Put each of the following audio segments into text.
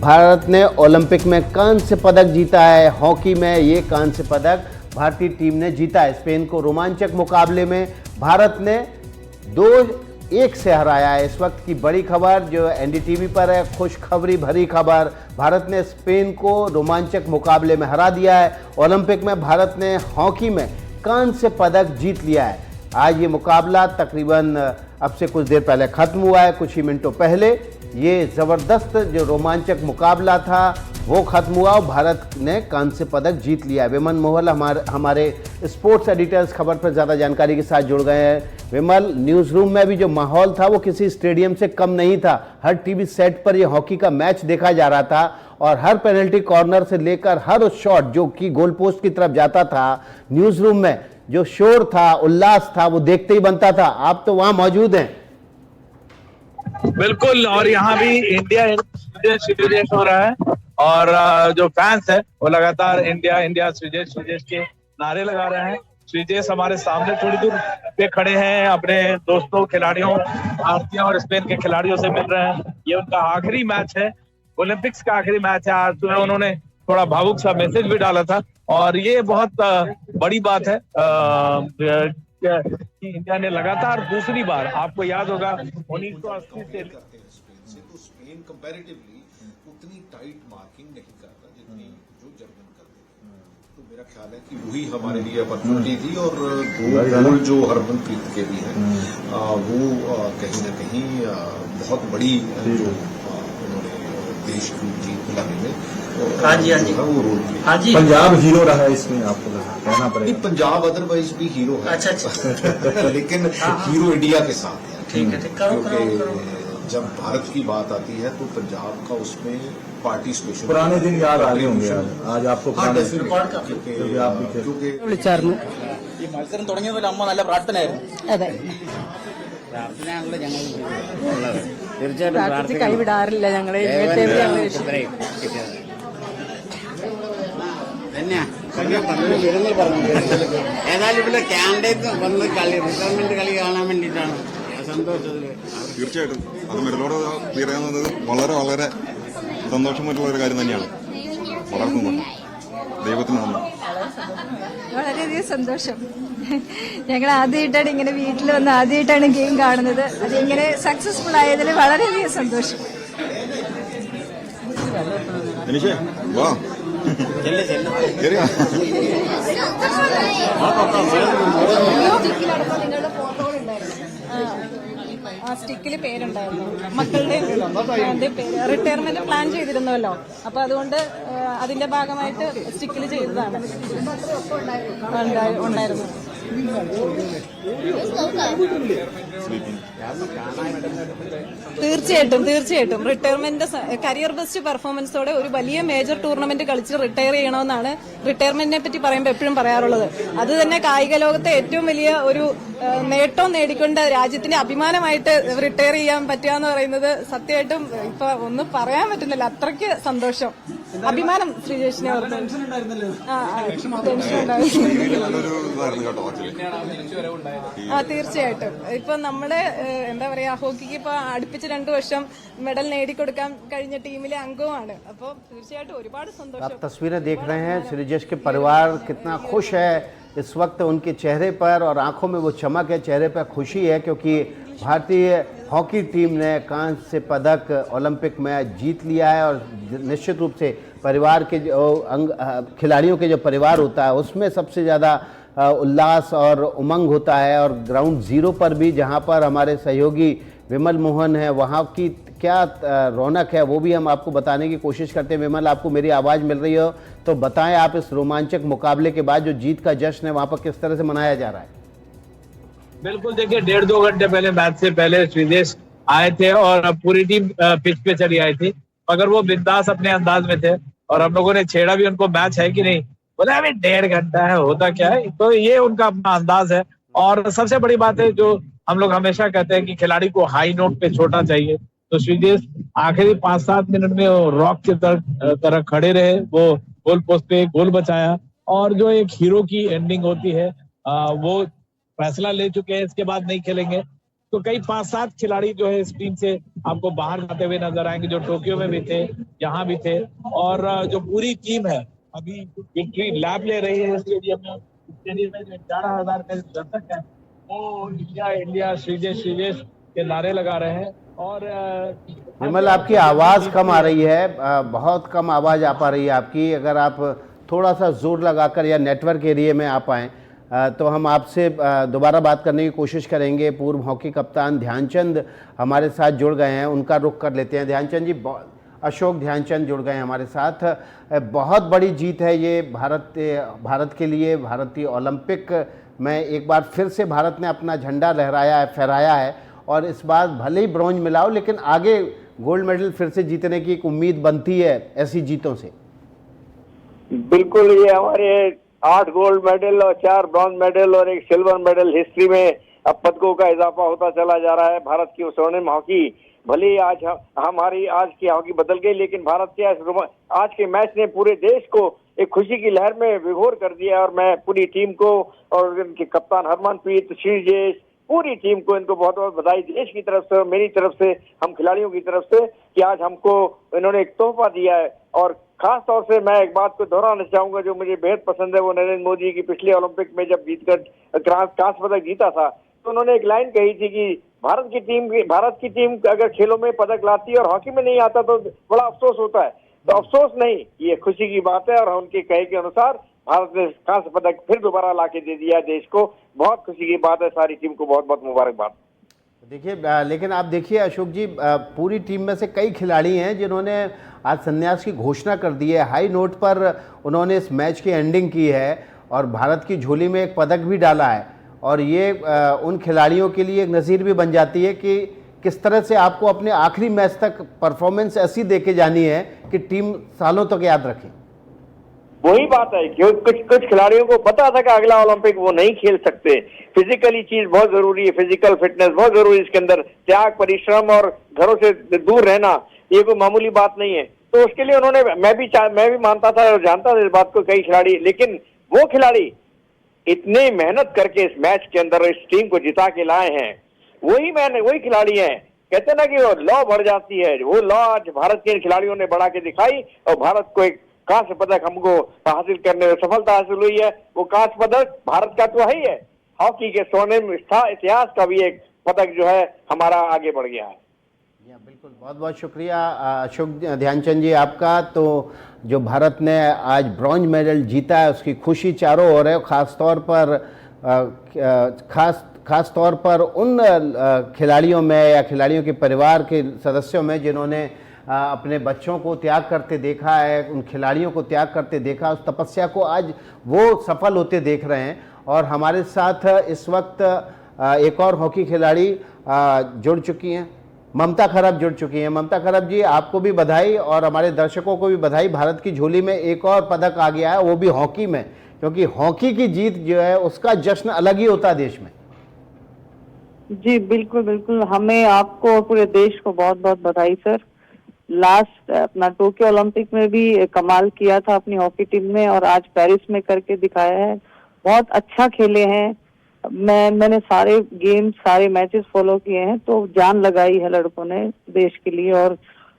भारत ने ओलंपिक में कांस्य पदक जीता है। हॉकी में ये कांस्य पदक भारतीय टीम ने जीता है। स्पेन को रोमांचक मुकाबले में भारत ने 2-1 से हराया है। इस वक्त की बड़ी खबर जो एनडीटीवी पर है, खुशखबरी भरी खबर, भारत ने स्पेन को रोमांचक मुकाबले में हरा दिया है। ओलंपिक में भारत ने हॉकी में कांस्य पदक जीत लिया है। आज ये मुकाबला तकरीबन अब से कुछ देर पहले खत्म हुआ है, कुछ ही मिनटों पहले ये ज़बरदस्त जो रोमांचक मुकाबला था वो खत्म हुआ और भारत ने कांस्य पदक जीत लिया है। विमल मोहल हमारे स्पोर्ट्स एडिटर्स खबर पर ज़्यादा जानकारी के साथ जुड़ गए हैं। विमल, न्यूज़ रूम में भी जो माहौल था वो किसी स्टेडियम से कम नहीं था। हर टीवी सेट पर ये हॉकी का मैच देखा जा रहा था और हर पेनल्टी कॉर्नर से लेकर हर शॉट जो कि गोल पोस्ट की तरफ जाता था, न्यूज़ रूम में जो शोर था, उल्लास था, वो देखते ही बनता था। आप तो वहां मौजूद हैं। बिल्कुल, और यहाँ भी इंडिया श्रीजेश हो रहा है और जो फैंस है वो लगातार इंडिया इंडिया श्रीजेश के नारे लगा रहे हैं। श्रीजेश हमारे सामने थोड़ी दूर पे खड़े हैं, अपने दोस्तों खिलाड़ियों भारतीय और स्पेन के खिलाड़ियों से मिल रहे हैं। ये उनका आखिरी मैच है, ओलंपिक्स का आखिरी मैच है। आज सुबह उन्होंने थोड़ा भावुक सा मैसेज भी डाला था और ये बहुत बड़ी बात है कि इंडिया ने लगातार दूसरी बार, आपको याद होगा 1980 से तो स्पेन कंपैरेटिवली उतनी टाइट मार्किंग नहीं करता जितनी जो जर्मन करते थे। तो मेरा ख्याल है कि वही हमारे लिए अपॉर्चुनिटी थी और दो गोल जो हरमनप्रीत के भी हैं वो कहीं ना कहीं बहुत बड़ी जो उन्होंने देश की जीत दिलाने में हाँ जी वो रोल हाँ जी पंजाब हीरो रहा है इसमें, आपको कहना पड़ेगा। पंजाब अदरवाइज भी हीरो है। अच्छा लेकिन हीरो इंडिया के साथ है। ठीक है, क्योंकि जब भारत की बात आती है तो पंजाब का उसमें पार्टिसिपेशन, पुराने दिन याद आ रहे होंगे आज आपको। വിളിച്ചായിരുന്നു. ഈ മത്സരം തുടങ്ങിയതിൽ അമ്മ നല്ല പ്രാർത്ഥനയായിരുന്നു. അതെ, പ്രാർത്ഥനയാണല്ലോ ഞങ്ങൾ ഉള്ളത്. തീർച്ചയായിട്ടും പ്രാർത്ഥിച്ച് കൈവിടാറില്ല ഞങ്ങളെ. വിവരങ്ങൾ പറഞ്ഞു. ഏതായാലും ഇവിടെ കാൻഡിഡേറ്റ് വന്ന് കളി റിട്ടയർമെന്റ് കളി കാണാൻ വേണ്ടിയിട്ടാണ് സന്തോഷത്തില്. തീർച്ചയായിട്ടും അത് മെഡലോട് ക്ലിയർ ചെയ്യുന്നത് വളരെ വളരെ സന്തോഷമായിട്ടുള്ള ഒരു കാര്യം തന്നെയാണ്. വളർത്തുന്നുണ്ട്. ദൈവത്തിന് നന്ദി. വളരെയധികം സന്തോഷം. ഞങ്ങൾ ആദ്യമായിട്ടാണ് ഇങ്ങനെ വീട്ടിൽ വന്ന് ആദ്യമായിട്ടാണ് ഗെയിം കാണുന്നത്. അതിങ്ങനെ സക്സസ്ഫുൾ ആയതിൽ വളരെയധികം സന്തോഷം. വാ ആ സ്റ്റിക്കിൽ പേരുണ്ടായിരുന്നു, മക്കളുടെ പേര്. റിട്ടയർമെന്റ് പ്ലാൻ ചെയ്തിരുന്നല്ലോ, അപ്പൊ അതുകൊണ്ട് അതിന്റെ ഭാഗമായിട്ട് സ്റ്റിക്കിൽ ചെയ്തതാണ്. ഉണ്ടായിരുന്നു. തീർച്ചയായിട്ടും റിട്ടയർമെന്റ് കരിയർ ബെസ്റ്റ് പെർഫോമൻസോടെ ഒരു വലിയ മേജർ ടൂർണമെന്റ് കളിച്ച് റിട്ടയർ ചെയ്യണമെന്നാണ് റിട്ടയർമെന്റിനെ പറ്റി പറയുമ്പോൾ എപ്പോഴും പറയാറുള്ളത്. അത് തന്നെ കായിക ലോകത്തെ ഏറ്റവും വലിയ ഒരു നേട്ടം നേടിക്കൊണ്ട് രാജ്യത്തിന്റെ അഭിമാനമായിട്ട് റിട്ടയർ ചെയ്യാൻ പറ്റുക എന്ന് പറയുന്നത് സത്യമായിട്ടും ഇപ്പൊ ഒന്നും പറയാൻ പറ്റുന്നില്ല. അത്രയ്ക്ക് സന്തോഷം, അഭിമാനം ശ്രീജേഷിനെ ഓർത്ത്. ടെൻഷൻ തീർച്ചയായിട്ടും. ഇപ്പൊ നമ്മുടെ എന്താ പറയാ, ഹോക്കിക്ക് ഇപ്പൊ അടുപ്പിച്ച് 2 വർഷം മെഡൽ നേടിക്കൊടുക്കാൻ കഴിഞ്ഞ ടീമിലെ അംഗവുമാണ്. അപ്പോൾ തീർച്ചയായിട്ടും ഒരുപാട് സന്തോഷം. आप तस्वीरें देख रहे हैं, श्रीजेश के परिवार कितना खुश है इस वक्त। उनके चेहरे पर और आंखों में वो चमक है, चेहरे पर खुशी है क्योंकि भारतीय हॉकी टीम ने कांस्य पदक ओलंपिक में जीत लिया है। और निश्चित रूप से परिवार के जो खिलाड़ियों के जो परिवार होता है उसमें सबसे ज़्यादा उल्लास और उमंग होता है। और ग्राउंड जीरो पर भी जहां पर हमारे सहयोगी विमल मोहन है, वहां की क्या रौनक है वो भी हम आपको बताने की कोशिश करते हैं। विमल, आपको मेरी आवाज़ मिल रही हो तो बताएं, आप इस रोमांचक मुकाबले के बाद जो जीत का जश्न है वहां पर किस तरह से मनाया जा रहा है? बिल्कुल, देखिए 1.5-2 घंटे पहले, मैच से पहले श्रीजेश आए थे और पूरी टीम पिच पे चली आई थी, मगर वो बिंदास अपने अंदाज में थे और हम लोगों ने छेड़ा भी उनको, मैच है कि नहीं, बोला अभी 1.5 घंटा है, होता क्या है। तो ये उनका अपना अंदाज है। और सबसे बड़ी बात है जो हम लोग हमेशा कहते हैं कि खिलाड़ी को हाई नोट पे छोड़ना चाहिए, तो श्रीजेश आखिरी 5-7 मिनट में रॉक की तरह खड़े रहे, वो गोल पोस्ट पे गोल बचाया और जो एक हीरो की एंडिंग होती है वो फैसला ले चुके हैं, इसके बाद नहीं खेलेंगे। तो कई 5-7 खिलाड़ी जो है इस टीम से आपको बाहर जाते हुए नजर आएंगे, जो टोक्यो में भी थे, यहाँ भी थे। और जो पूरी टीम है अभी विक्ट्री लैब ले रही है स्टेडियम में जो 11,000 के दर्शक है वो इंडिया इंडिया श्रीजेश श्रीजेश के नारे लगा रहे हैं। और विमल, आपकी आवाज़ कम आ रही है, बहुत कम आवाज़ आ पा रही है आपकी। अगर आप थोड़ा सा जोर लगाकर या नेटवर्क एरिया में आ पाएँ तो हम आपसे दोबारा बात करने की कोशिश करेंगे। पूर्व हॉकी कप्तान ध्यानचंद हमारे साथ जुड़ गए हैं, उनका रुख कर लेते हैं। ध्यानचंद जी, अशोक ध्यानचंद जुड़ गए हैं हमारे साथ। बहुत बड़ी जीत है ये भारत के लिए। भारतीय ओलंपिक में एक बार फिर से भारत ने अपना झंडा लहराया है, फहराया है, और इस बार भले ही ब्रॉन्ज मिला हो लेकिन आगे गोल्ड मेडल फिर से जीतने की एक उम्मीद बनती है ऐसी जीतों से। बिल्कुल, ये हमारे 8 गोल्ड मेडल और 4 ब्रॉन्ज मेडल और 1 सिल्वर मेडल हिस्ट्री में अब पदकों का इजाफा होता चला जा रहा है। भारत की स्वर्णिम हॉकी, भले ही आज आज की हॉकी बदल गई, लेकिन भारत के आज के मैच ने पूरे देश को एक खुशी की लहर में विभोर कर दिया। और मैं पूरी टीम को और इनके कप्तान हरमनप्रीत, श्रीजेश, पूरी टीम को इनको बहुत बहुत बधाई, देश की तरफ से और मेरी तरफ से, हम खिलाड़ियों की तरफ से, कि आज हमको इन्होंने एक तोहफा दिया है। और खास तौर से मैं एक बात को दोहराना चाहूंगा जो मुझे बेहद पसंद है, वो नरेंद्र मोदी की पिछले ओलंपिक में जब जीतकर कांस्य पदक जीता था तो उन्होंने एक लाइन कही थी कि भारत की टीम अगर खेलों में पदक लाती है और हॉकी में नहीं आता तो बड़ा अफसोस होता है। तो अफसोस नहीं, ये खुशी की बात है। और उनके कहे के अनुसार भारत ने कांस्य पदक फिर दोबारा लाके दे दिया देश को। बहुत खुशी की बात है, सारी टीम को बहुत बहुत मुबारकबाद। देखिए, लेकिन आप देखिए अशोक जी, पूरी टीम में से कई खिलाड़ी हैं जिन्होंने आज संन्यास की घोषणा कर दी है। हाई नोट पर उन्होंने इस मैच की एंडिंग की है और भारत की झोली में एक पदक भी डाला है। और ये उन खिलाड़ियों के लिए एक नज़ीर भी बन जाती है कि किस तरह से आपको अपने आखिरी मैच तक परफॉर्मेंस ऐसी देके जानी है कि टीम सालों तक याद रखे। वही बात है, क्योंकि कुछ खिलाड़ियों को पता था कि अगला ओलंपिक वो नहीं खेल सकते। फिजिकली चीज बहुत जरूरी है, फिजिकल फिटनेस बहुत जरूरी है, इसके अंदर त्याग, परिश्रम और घरों से दूर रहना ये कोई मामूली बात नहीं है। तो उसके लिए उन्होंने, मैं भी मानता था और जानता था इस बात को, कई खिलाड़ी, लेकिन वो खिलाड़ी इतने मेहनत करके इस मैच के अंदर इस टीम को जिता के लाए हैं, वही खिलाड़ी हैं। कहते ना कि वो लौ बढ़ जाती है, वो लौ आज भारत के खिलाड़ियों ने बढ़ा के दिखाई और भारत को एक कांस्य पदक हमको हासिल करने में सफलता हासिल हुई है। वो कांस्य पदक भारत का तो है ही है, हॉकी के स्वर्णिम इतिहास का भी एक पदक जो है हमारा आगे बढ़ गया है। बिल्कुल, बहुत बहुत शुक्रिया अशोक ध्यानचंद जी आपका। तो जो भारत ने आज ब्रॉन्ज मेडल जीता है उसकी खुशी चारों ओर है। खास तौर पर उन खिलाड़ियों में या खिलाड़ियों के परिवार के सदस्यों में जिन्होंने अपने बच्चों को त्याग करते देखा है, उन खिलाड़ियों को त्याग करते देखा, उस तपस्या को आज वो सफल होते देख रहे हैं। और हमारे साथ इस वक्त एक और हॉकी खिलाड़ी जुड़ चुकी हैं, ममता खरब जुड़ चुकी हैं। ममता खरब जी, आपको भी बधाई और हमारे दर्शकों को भी बधाई। भारत की झोली में एक और पदक आ गया है, वो भी हॉकी में, क्योंकि हॉकी की जीत जो है उसका जश्न अलग ही होता है देश में। जी बिल्कुल बिल्कुल, हमें आपको और पूरे देश को बहुत बहुत बधाई सर। लास्ट अपना टोक्यो ओलंपिक में भी कमाल किया था अपनी हॉकी टीम ने और आज पेरिस में करके दिखाया है। बहुत अच्छा खेले हैं। मैंने सारे गेम, सारे मैचेस फॉलो किए हैं, तो जान लगाई है लड़कों ने देश के लिए और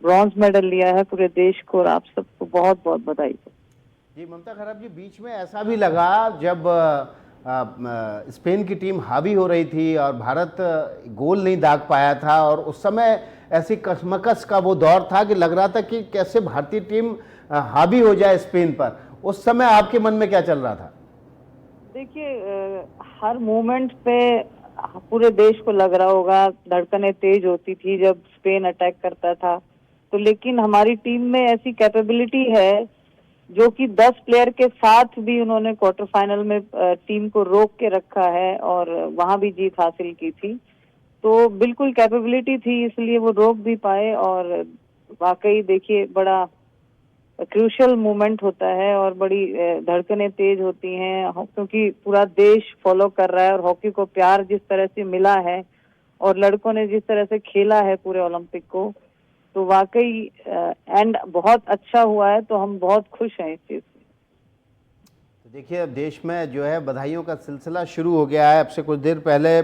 ब्रॉन्ज मेडल लिया है पूरे देश को। और आप सबको बहुत बहुत बधाई। जी ममता खरब जी, बीच में ऐसा भी लगा जब स्पेन की टीम हावी हो रही थी और भारत गोल नहीं दाग पाया था, और उस समय ऐसी कसमकस का वो दौर था कि लग रहा था कि कैसे भारतीय टीम हावी हो जाए स्पेन पर। उस समय आपके मन में क्या चल रहा था? देखिए, हर मोमेंट पे पूरे देश को लग रहा होगा, धड़कनें तेज होती थी जब स्पेन अटैक करता था। तो लेकिन हमारी टीम में ऐसी कैपेबिलिटी है जो कि 10 प्लेयर के साथ भी उन्होंने क्वार्टर फाइनल में टीम को रोक के रखा है और वहां भी जीत हासिल की थी। तो बिल्कुल कैपेबिलिटी थी, इसलिए वो रोक भी पाए। और वाकई देखिए, बड़ा क्रूशियल मोमेंट होता है और बड़ी धड़कनें तेज होती हैं, क्योंकि पूरा देश फॉलो कर रहा है और हॉकी को प्यार जिस तरह से मिला है और लड़कों ने जिस तरह से खेला है पूरे ओलंपिक को, तो वाकई एंड बहुत अच्छा हुआ है। तो हम बहुत खुश हैं इस चीज से। देखिए अब देश में जो है बधाइयों का सिलसिला शुरू हो गया है। अब से कुछ देर पहले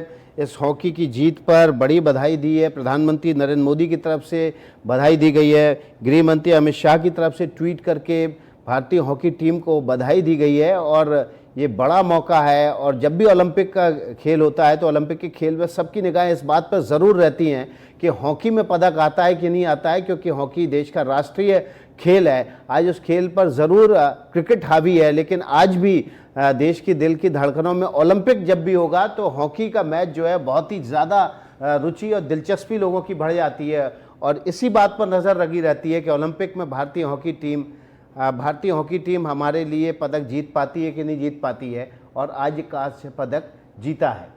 इस हॉकी की जीत पर बड़ी बधाई दी है। प्रधानमंत्री नरेंद्र मोदी की तरफ से बधाई दी गई है। गृह मंत्री अमित शाह की तरफ से ट्वीट करके भारतीय हॉकी टीम को बधाई दी गई है। और ये बड़ा मौका है, और जब भी ओलंपिक का खेल होता है तो ओलंपिक के खेल में सबकी निगाहें इस बात पर ज़रूर रहती हैं कि हॉकी में पदक आता है कि नहीं आता है, क्योंकि हॉकी देश का राष्ट्रीय खेल है। आज उस खेल पर ज़रूर क्रिकेट हावी है, लेकिन आज भी देश की दिल की धड़कनों में ओलंपिक जब भी होगा तो हॉकी का मैच जो है बहुत ही ज़्यादा रुचि और दिलचस्पी लोगों की बढ़ जाती है। और इसी बात पर नज़र लगी रहती है कि ओलंपिक में भारतीय हॉकी टीम हमारे लिए पदक जीत पाती है कि नहीं जीत पाती है, और आज कांस्य पदक जीता है।